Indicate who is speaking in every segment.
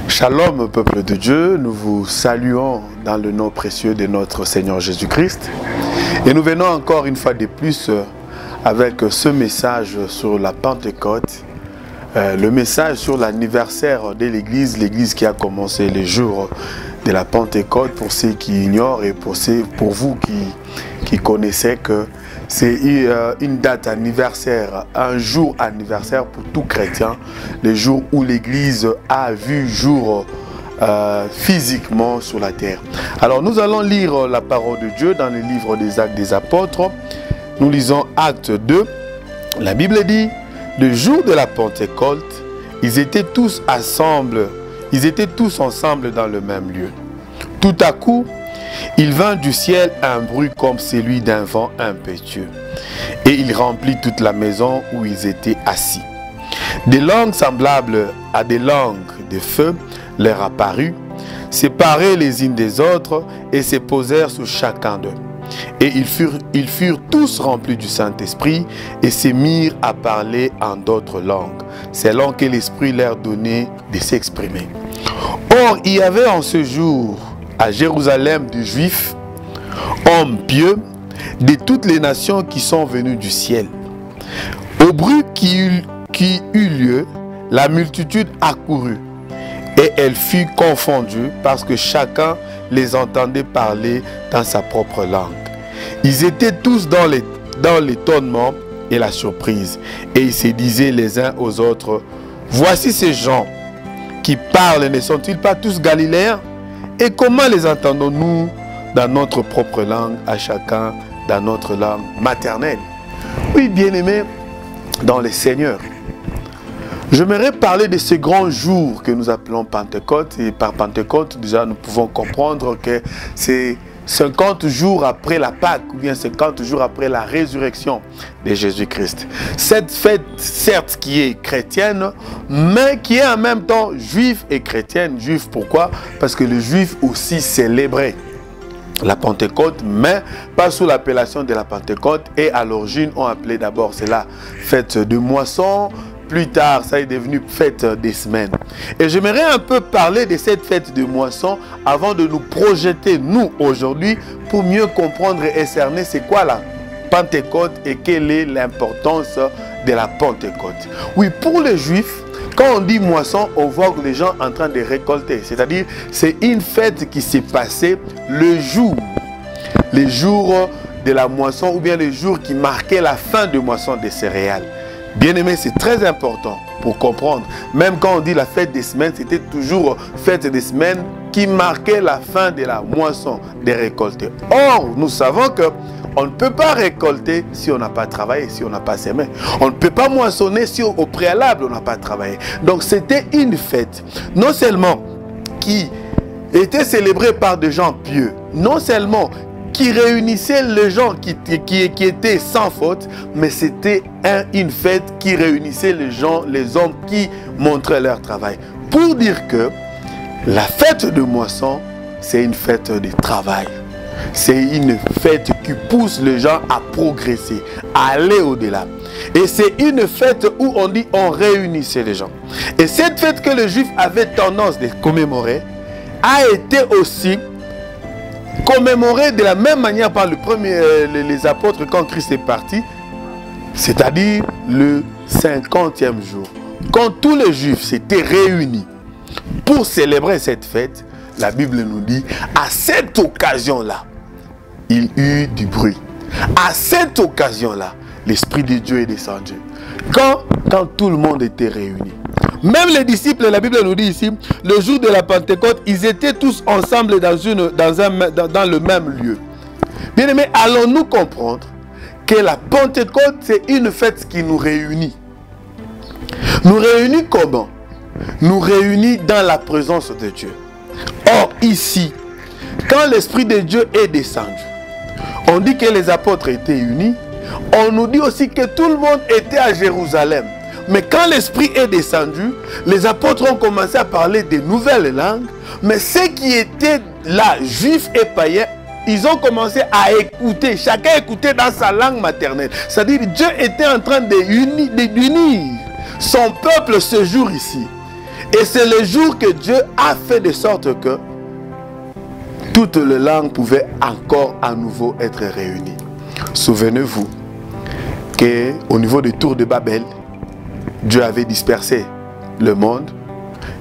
Speaker 1: Shalom, peuple de Dieu, nous vous saluons dans le nom précieux de notre Seigneur Jésus-Christ. Et nous venons encore une fois de plus avec ce message sur la Pentecôte, le message sur l'anniversaire de l'Église, l'Église qui a commencé le jour de la Pentecôte, pour ceux qui ignorent et pour vous qui connaissez que c'est une date anniversaire, un jour anniversaire pour tout chrétien, le jour où l'Église a vu jour physiquement sur la terre. Alors nous allons lire la parole de Dieu dans le livre des Actes des Apôtres. Nous lisons Acte 2. La Bible dit, le jour de la Pentecôte, ils étaient tous ensemble dans le même lieu. Tout à coup, il vint du ciel un bruit comme celui d'un vent impétueux, et il remplit toute la maison où ils étaient assis. Des langues semblables à des langues de feu leur apparurent, séparées les unes des autres, et se posèrent sur chacun d'eux. Et ils furent tous remplis du Saint-Esprit, et se mirent à parler en d'autres langues, selon que l'Esprit leur donnait de s'exprimer. Or, il y avait en ce jour à Jérusalem des Juifs, hommes pieux, de toutes les nations qui sont venus du ciel. Au bruit qui eut lieu, la multitude accourut, et elle fut confondue parce que chacun les entendait parler dans sa propre langue. Ils étaient tous dans l'étonnement et la surprise, et ils se disaient les uns aux autres, « Voici ces gens qui parlent, ne sont-ils pas tous galiléens? Et comment les entendons-nous dans notre propre langue, à chacun dans notre langue maternelle ?» Oui, bien-aimés dans le Seigneur, j'aimerais parler de ce grand jour que nous appelons Pentecôte. Et par Pentecôte, déjà, nous pouvons comprendre que c'est 50 jours après la Pâque, ou bien 50 jours après la résurrection de Jésus-Christ. Cette fête, certes, qui est chrétienne, mais qui est en même temps juive et chrétienne. Juive, pourquoi? Parce que les Juifs aussi célébraient la Pentecôte, mais pas sous l'appellation de la Pentecôte. Et à l'origine, on appelait d'abord cela fête de moisson. Plus tard, ça est devenu fête des semaines. Et j'aimerais un peu parler de cette fête de moisson avant de nous projeter, nous, aujourd'hui, pour mieux comprendre et cerner c'est quoi la Pentecôte et quelle est l'importance de la Pentecôte. Oui, pour les Juifs, quand on dit moisson, on voit les gens en train de récolter. C'est-à-dire, c'est une fête qui s'est passée le jour de la moisson, ou bien le jour qui marquait la fin de moisson des céréales. Bien aimé, c'est très important pour comprendre. Même quand on dit la fête des semaines, c'était toujours fête des semaines qui marquait la fin de la moisson des récoltés. Or, nous savons que on ne peut pas récolter si on n'a pas travaillé, si on n'a pas semé. On ne peut pas moissonner si au préalable on n'a pas travaillé. Donc c'était une fête, non seulement qui était célébrée par des gens pieux, non seulement qui réunissait les gens qui étaient sans faute, mais c'était une fête qui réunissait les gens, les hommes qui montraient leur travail. Pour dire que la fête de moisson, c'est une fête de travail. C'est une fête qui pousse les gens à progresser, à aller au-delà. Et c'est une fête où on dit on réunissait les gens. Et cette fête que les Juifs avaient tendance de commémorer a été aussi commémoré de la même manière par les apôtres quand Christ est parti, c'est-à-dire le 50e jour. Quand tous les Juifs s'étaient réunis pour célébrer cette fête, la Bible nous dit, à cette occasion-là, il y eut du bruit. À cette occasion-là, l'Esprit de Dieu est descendu. Quand tout le monde était réuni. Même les disciples, la Bible nous dit ici, le jour de la Pentecôte, ils étaient tous ensemble dans le même lieu. Bien aimés, allons-nous comprendre que la Pentecôte, c'est une fête qui nous réunit. Nous réunit comment? Nous réunit dans la présence de Dieu. Or, ici, quand l'Esprit de Dieu est descendu, on dit que les apôtres étaient unis. On nous dit aussi que tout le monde était à Jérusalem. Mais quand l'Esprit est descendu, les apôtres ont commencé à parler de nouvelles langues. Mais ceux qui étaient là, juifs et païens, ils ont commencé à écouter. Chacun écoutait dans sa langue maternelle. C'est-à-dire que Dieu était en train d'unir son peuple ce jour ici. Et c'est le jour que Dieu a fait de sorte que toutes les langues pouvaient encore à nouveau être réunies. Souvenez-vous qu'au niveau des tours de Babel, Dieu avait dispersé le monde.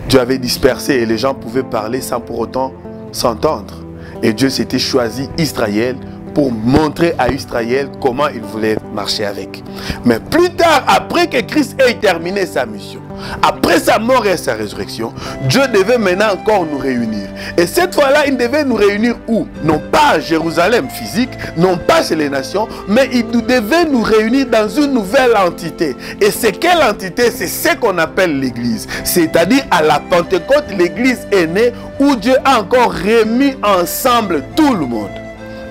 Speaker 1: Dieu avait dispersé et les gens pouvaient parler sans pour autant s'entendre. Et Dieu s'était choisi Israël pour montrer à Israël comment il voulait marcher avec. Mais plus tard, après que Christ ait terminé sa mission, après sa mort et sa résurrection, Dieu devait maintenant encore nous réunir. Et cette fois-là, il devait nous réunir où? Non pas à Jérusalem physique, non pas chez les nations, mais il devait nous réunir dans une nouvelle entité. Et c'est quelle entité? C'est ce qu'on appelle l'Église. C'est-à-dire à la Pentecôte, l'Église est née où Dieu a encore remis ensemble tout le monde.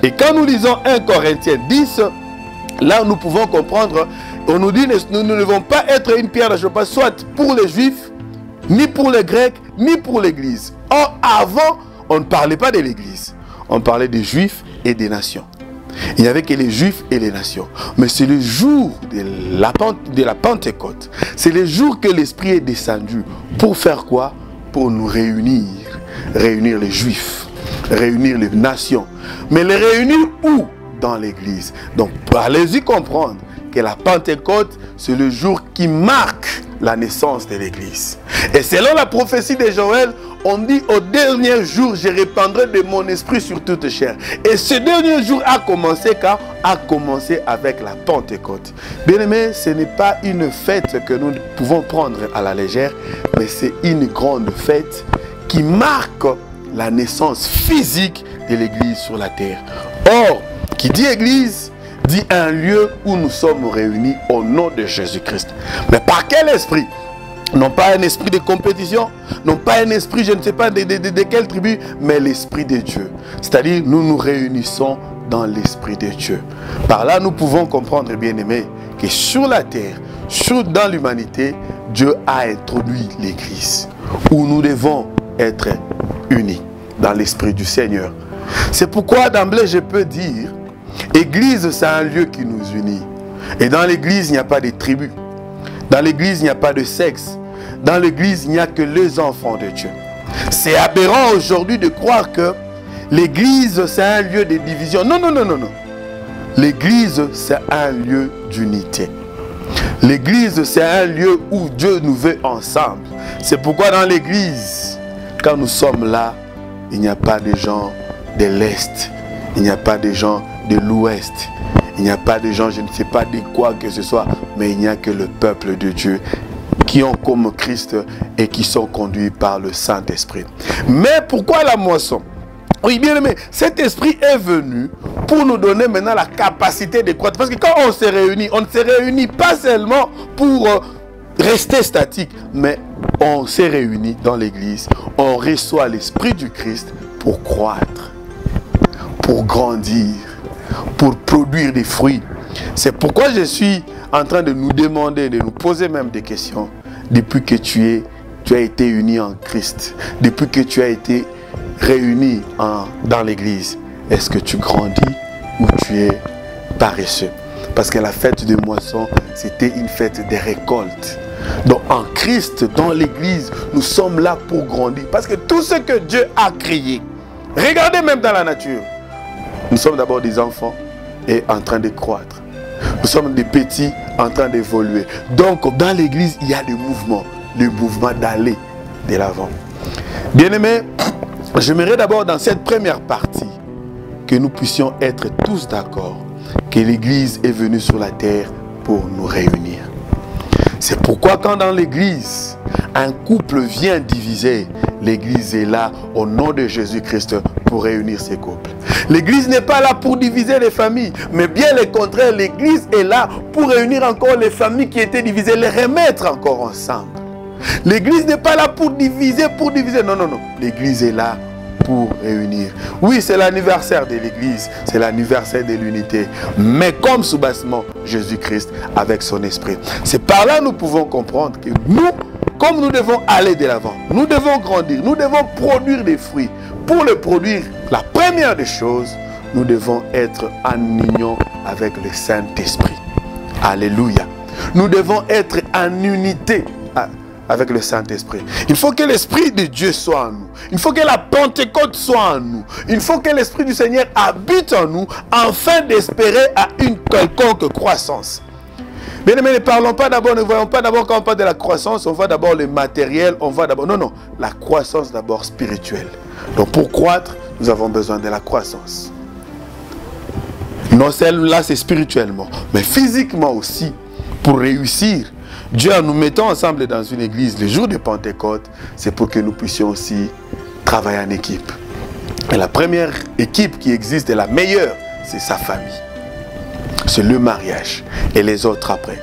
Speaker 1: Et quand nous lisons 1 Corinthiens 10, là nous pouvons comprendre, on nous dit nous ne devons pas être une pierre d'achoppement, soit pour les Juifs, ni pour les Grecs, ni pour l'Église. Or, avant, on ne parlait pas de l'Église. On parlait des Juifs et des nations. Il n'y avait que les Juifs et les nations. Mais c'est le jour de la Pentecôte. C'est le jour que l'Esprit est descendu. Pour faire quoi? Pour nous réunir. Réunir les Juifs. Réunir les nations. Mais les réunir où? Dans l'Église. Donc, allez-y comprendre que la Pentecôte, c'est le jour qui marque la naissance de l'Église. Et selon la prophétie de Joël, on dit au dernier jour, je répandrai de mon esprit sur toute chair. Et ce dernier jour a commencé quand? A commencé avec la Pentecôte. Bien aimé, ce n'est pas une fête que nous pouvons prendre à la légère, mais c'est une grande fête qui marque la naissance physique de l'Église sur la terre. Or, qui dit Église, dit un lieu où nous sommes réunis au nom de Jésus-Christ. Mais par quel esprit? Non pas un esprit de compétition, non pas un esprit, je ne sais pas de quelle tribu, mais l'esprit de Dieu. C'est-à-dire, nous nous réunissons dans l'esprit de Dieu. Par là, nous pouvons comprendre, bien aimé, que sur la terre, dans l'humanité, Dieu a introduit l'Église, où nous devons être unis dans l'esprit du Seigneur. C'est pourquoi d'emblée, je peux dire, Église, c'est un lieu qui nous unit. Et dans l'Église, il n'y a pas de tribus. Dans l'Église, il n'y a pas de sexe. Dans l'Église, il n'y a que les enfants de Dieu. C'est aberrant aujourd'hui de croire que l'Église, c'est un lieu de division. Non, non, non, non, non. L'Église, c'est un lieu d'unité. L'Église, c'est un lieu où Dieu nous veut ensemble. C'est pourquoi dans l'Église, quand nous sommes là, il n'y a pas de gens de l'Est. Il n'y a pas de gens de l'Ouest. Il n'y a pas de gens, je ne sais pas de quoi que ce soit, mais il n'y a que le peuple de Dieu qui ont comme Christ et qui sont conduits par le Saint-Esprit. Mais pourquoi la moisson? Oui, bien aimé, cet esprit est venu pour nous donner maintenant la capacité de croître. Parce que quand on se réunit, on ne se réunit pas seulement pour rester statique, mais on s'est réunis dans l'église, on reçoit l'esprit du Christ pour croître, pour grandir, pour produire des fruits. C'est pourquoi je suis en train de nous demander, de nous poser même des questions. Depuis que tu as été uni en Christ, depuis que tu as été réuni dans l'église, est-ce que tu grandis ou tu es paresseux? Parce que la fête de moisson, c'était une fête de récolte. Donc en Christ, dans l'église, nous sommes là pour grandir. Parce que tout ce que Dieu a créé, regardez même dans la nature, nous sommes d'abord des enfants et en train de croître. Nous sommes des petits en train d'évoluer. Donc dans l'église, il y a le mouvement d'aller de l'avant. Bien-aimés, j'aimerais d'abord dans cette première partie que nous puissions être tous d'accord que l'église est venue sur la terre pour nous réunir. C'est pourquoi quand dans l'église, un couple vient diviser, l'église est là au nom de Jésus-Christ pour réunir ces couples. L'église n'est pas là pour diviser les familles, mais bien le contraire, l'église est là pour réunir encore les familles qui étaient divisées, les remettre encore ensemble. L'église n'est pas là pour diviser, non, non, non. L'église est là pour réunir. Oui, c'est l'anniversaire de l'église, c'est l'anniversaire de l'unité, mais comme sous-bassement Jésus-Christ avec son esprit. C'est par là que nous pouvons comprendre que nous, comme nous devons aller de l'avant, nous devons grandir, nous devons produire des fruits. Pour le produire, la première des choses, nous devons être en union avec le Saint-Esprit. Alléluia. Nous devons être en unité avec le Saint-Esprit. Il faut que l'Esprit de Dieu soit en nous. Il faut que la Pentecôte soit en nous. Il faut que l'Esprit du Seigneur habite en nous afin d'espérer à une quelconque croissance. Bien aimés, ne parlons pas d'abord, ne voyons pas d'abord quand on parle de la croissance, on voit d'abord le matériel, on voit d'abord... Non, non, la croissance d'abord spirituelle. Donc pour croître, nous avons besoin de la croissance. Non seulement c'est spirituellement, mais physiquement aussi, pour réussir. Dieu, en nous mettant ensemble dans une église le jour de Pentecôte, c'est pour que nous puissions aussi travailler en équipe. Et la première équipe qui existe, et la meilleure, c'est sa famille. C'est le mariage et les autres après.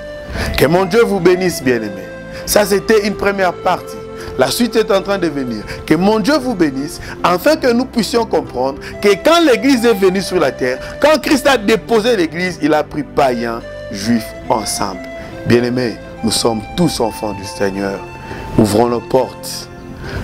Speaker 1: Que mon Dieu vous bénisse, bien-aimés. Ça, c'était une première partie. La suite est en train de venir. Que mon Dieu vous bénisse, afin que nous puissions comprendre que quand l'église est venue sur la terre, quand Christ a déposé l'église, il a pris païens, juifs ensemble. Bien-aimés, nous sommes tous enfants du Seigneur. Ouvrons nos portes.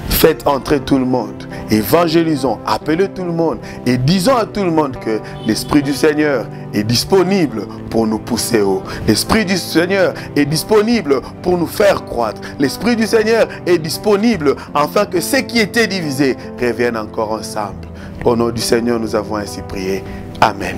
Speaker 1: Faites entrer tout le monde. Évangélisons, appelez tout le monde. Et disons à tout le monde que l'Esprit du Seigneur est disponible pour nous pousser haut. L'Esprit du Seigneur est disponible pour nous faire croître. L'Esprit du Seigneur est disponible afin que ceux qui étaient divisés reviennent encore ensemble. Au nom du Seigneur, nous avons ainsi prié. Amen.